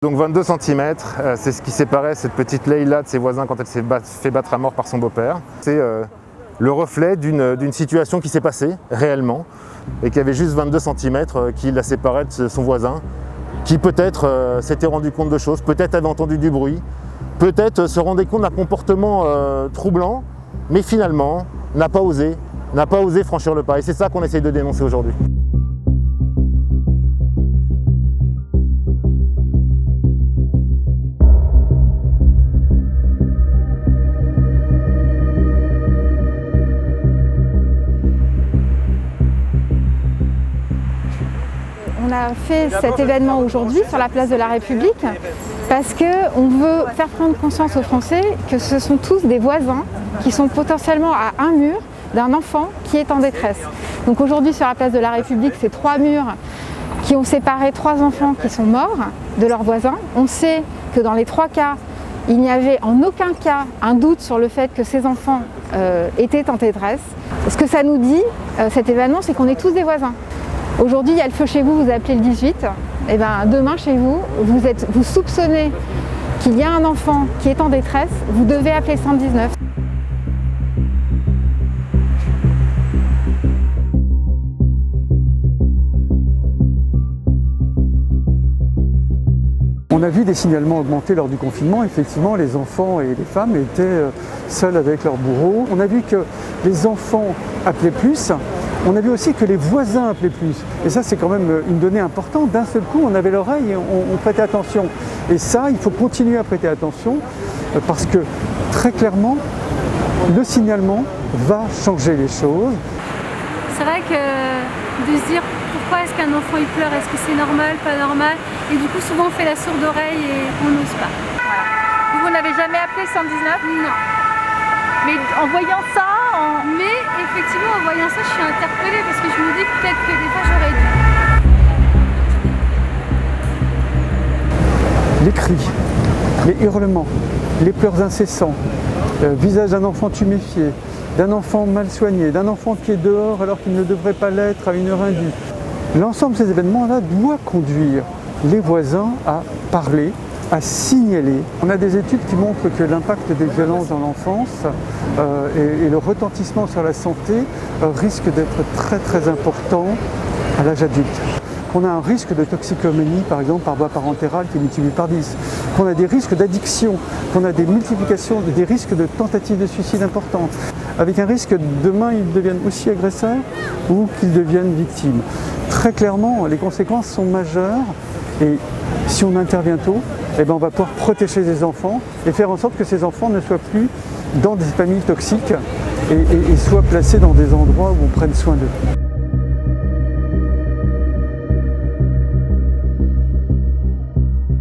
Donc 22 cm, c'est ce qui séparait cette petite Leïla de ses voisins quand elle s'est fait battre à mort par son beau-père. C'est le reflet d'une situation qui s'est passée réellement et qui avait juste 22 cm qui la séparait de son voisin, qui peut-être s'était rendu compte de choses, peut-être avait entendu du bruit, peut-être se rendait compte d'un comportement troublant, mais finalement n'a pas osé franchir le pas. Et c'est ça qu'on essaye de dénoncer aujourd'hui. On a fait cet événement aujourd'hui sur la place de la République parce qu'on veut faire prendre conscience aux Français que ce sont tous des voisins qui sont potentiellement à un mur d'un enfant qui est en détresse. Donc aujourd'hui sur la place de la République, c'est 3 murs qui ont séparé 3 enfants qui sont morts de leurs voisins. On sait que dans les 3 cas, il n'y avait en aucun cas un doute sur le fait que ces enfants étaient en détresse. Ce que ça nous dit, cet événement, c'est qu'on est tous des voisins. Aujourd'hui, il y a le feu chez vous, vous appelez le 18. Et bien, demain, chez vous, vous soupçonnez qu'il y a un enfant qui est en détresse, vous devez appeler le 119. On a vu des signalements augmenter lors du confinement. Effectivement, les enfants et les femmes étaient seuls avec leurs bourreaux. On a vu que les enfants appelaient plus. On a vu aussi que les voisins appelaient plus. Et ça, c'est quand même une donnée importante. D'un seul coup, on avait l'oreille et on prêtait attention. Et ça, il faut continuer à prêter attention parce que, très clairement, le signalement va changer les choses. C'est vrai que de se dire pourquoi est-ce qu'un enfant il pleure, est-ce que c'est normal, pas normal, et du coup souvent on fait la sourde oreille et on n'ose pas. Voilà. Vous n'avez jamais appelé le 119 ? Non. Mais en voyant ça, Mais effectivement en voyant ça je suis interpellée parce que je me dis peut-être que des fois j'aurais dû. Les cris, les hurlements, les pleurs incessants, visage d'un enfant tuméfié, d'un enfant mal soigné, d'un enfant qui est dehors alors qu'il ne devrait pas l'être à une heure indue. L'ensemble de ces événements-là doit conduire les voisins à parler, à signaler. On a des études qui montrent que l'impact des violences dans l'enfance et le retentissement sur la santé risque d'être très très important à l'âge adulte. Qu'on a un risque de toxicomanie, par exemple, par voie parentérale qui est multiplié par 10, qu'on a des risques d'addiction, qu'on a des multiplications, des risques de tentatives de suicide importantes, avec un risque que demain ils deviennent aussi agresseurs ou qu'ils deviennent victimes. Très clairement, les conséquences sont majeures et si on intervient tôt, eh bien, on va pouvoir protéger les enfants et faire en sorte que ces enfants ne soient plus dans des familles toxiques et soient placés dans des endroits où on prenne soin d'eux.